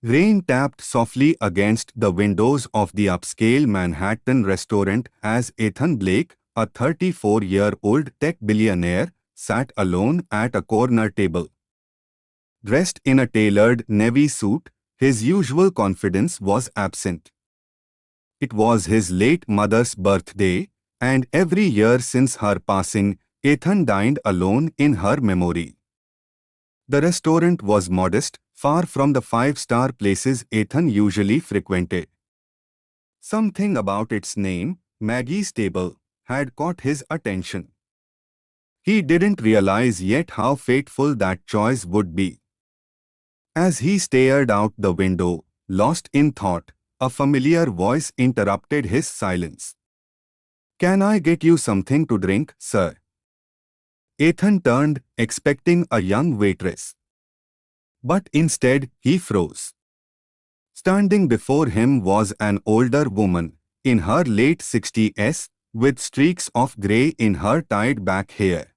Rain tapped softly against the windows of the upscale Manhattan restaurant as Ethan Blake, a 34-year-old tech billionaire, sat alone at a corner table. Dressed in a tailored navy suit, his usual confidence was absent. It was his late mother's birthday, and every year since her passing, Ethan dined alone in her memory. The restaurant was modest, far from the five-star places Ethan usually frequented. Something about its name, Maggie's Table, had caught his attention. He didn't realize yet how fateful that choice would be. As he stared out the window, lost in thought, a familiar voice interrupted his silence. "Can I get you something to drink, sir?" Ethan turned, expecting a young waitress. But instead, he froze. Standing before him was an older woman, in her late 60s, with streaks of grey in her tied-back hair.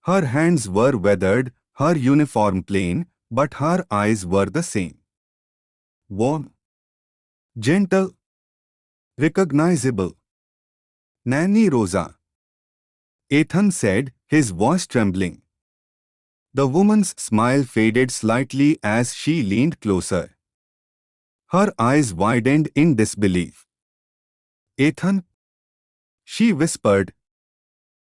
Her hands were weathered, her uniform plain, but her eyes were the same. Warm, gentle, recognizable. "Nanny Rosa," Ethan said, his voice trembling. The woman's smile faded slightly as she leaned closer. Her eyes widened in disbelief. "Ethan?" she whispered.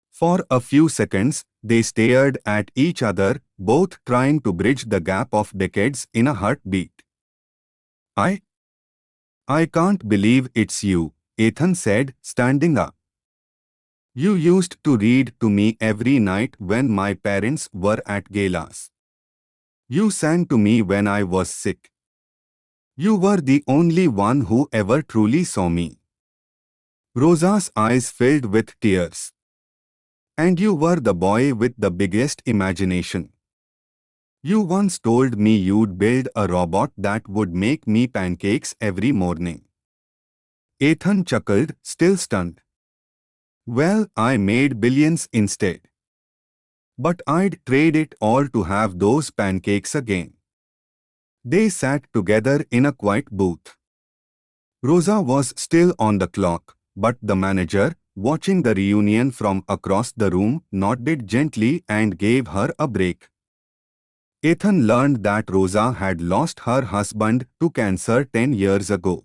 For a few seconds, they stared at each other, both trying to bridge the gap of decades in a heartbeat. I can't believe it's you," Ethan said, standing up. "You used to read to me every night when my parents were at galas. You sang to me when I was sick. You were the only one who ever truly saw me." Rosa's eyes filled with tears. "And you were the boy with the biggest imagination. You once told me you'd build a robot that would make me pancakes every morning." Ethan chuckled, still stunned. "Well, I made billions instead. But I'd trade it all to have those pancakes again." They sat together in a quiet booth. Rosa was still on the clock, but the manager, watching the reunion from across the room, nodded gently and gave her a break. Ethan learned that Rosa had lost her husband to cancer 10 years ago.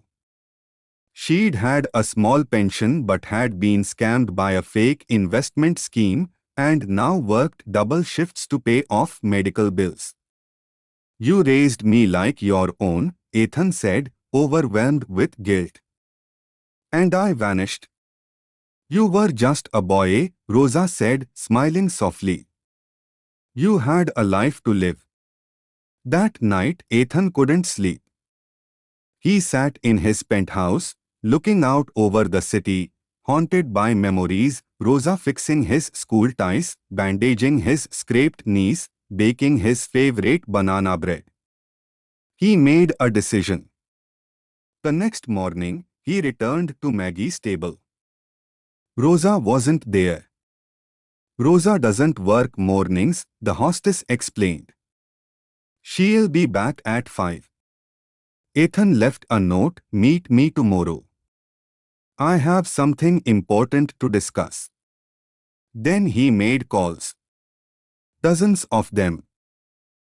She'd had a small pension but had been scammed by a fake investment scheme and now worked double shifts to pay off medical bills. "You raised me like your own," Ethan said, overwhelmed with guilt. "And I vanished." "You were just a boy," Rosa said, smiling softly. "You had a life to live." That night, Ethan couldn't sleep. He sat in his penthouse, looking out over the city, haunted by memories, Rosa fixing his school ties, bandaging his scraped knees, baking his favorite banana bread. He made a decision. The next morning, he returned to Maggie's table. Rosa wasn't there. "Rosa doesn't work mornings," the hostess explained. "She'll be back at 5. Ethan left a note, "Meet me tomorrow. I have something important to discuss." Then he made calls. Dozens of them.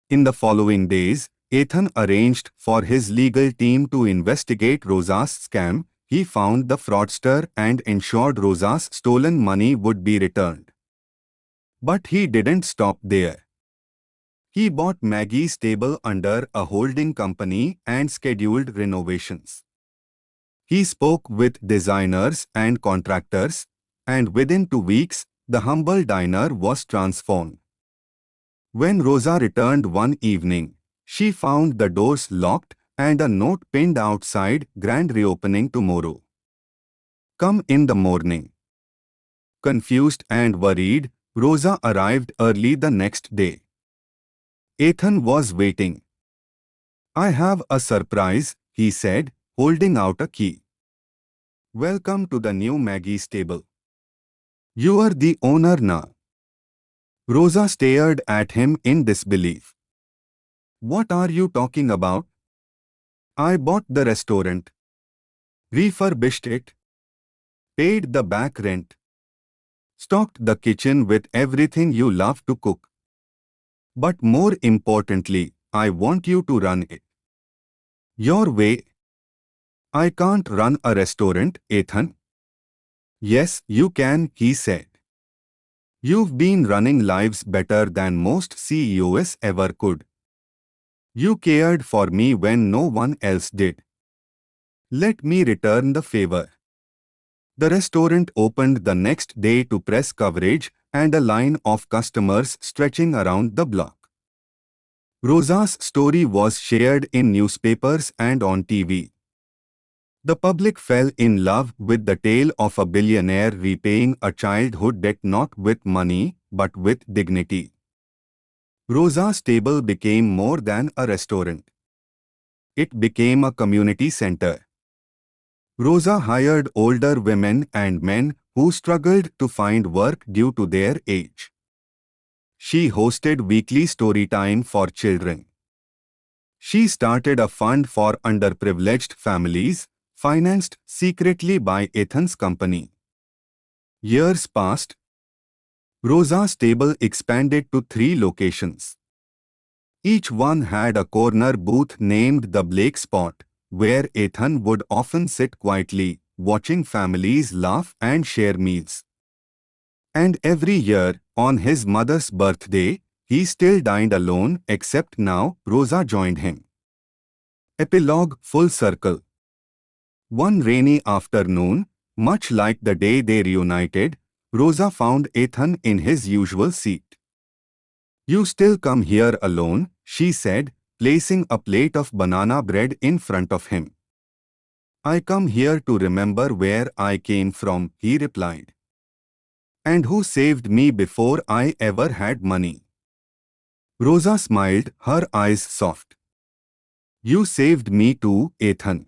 In the following days, Ethan arranged for his legal team to investigate Rosa's scam. He found the fraudster and ensured Rosa's stolen money would be returned. But he didn't stop there. He bought Maggie's table under a holding company and scheduled renovations. He spoke with designers and contractors, and within 2 weeks, the humble diner was transformed. When Rosa returned one evening, she found the doors locked and a note pinned outside, "Grand reopening tomorrow. Come in the morning." Confused and worried, Rosa arrived early the next day. Ethan was waiting. "I have a surprise," he said, holding out a key. "Welcome to the new Maggie's table. You are the owner now." Rosa stared at him in disbelief. "What are you talking about?" I bought the restaurant, refurbished it, paid the back rent, stocked the kitchen with everything you love to cook. But more importantly, I want you to run it your way. I can't run a restaurant, Ethan. Yes, you can, he said. You've been running lives better than most CEOs ever could. You cared for me when no one else did. Let me return the favor. The restaurant opened the next day to press coverage and a line of customers stretching around the block. Rosa's story was shared in newspapers and on TV. The public fell in love with the tale of a billionaire repaying a childhood debt not with money but with dignity. Rosa's table became more than a restaurant. It became a community center. Rosa hired older women and men who struggled to find work due to their age. She hosted weekly story time for children. She started a fund for underprivileged families, financed secretly by Ethan's company. Years passed. Rosa's table expanded to 3 locations. Each one had a corner booth named the Blake Spot, where Ethan would often sit quietly, watching families laugh and share meals. And every year, on his mother's birthday, he still dined alone, except now Rosa joined him. Epilogue full circle. One rainy afternoon, much like the day they reunited, Rosa found Ethan in his usual seat. You still come here alone, she said, placing a plate of banana bread in front of him. I come here to remember where I came from, he replied. And who saved me before I ever had money? Rosa smiled, her eyes soft. You saved me too, Ethan.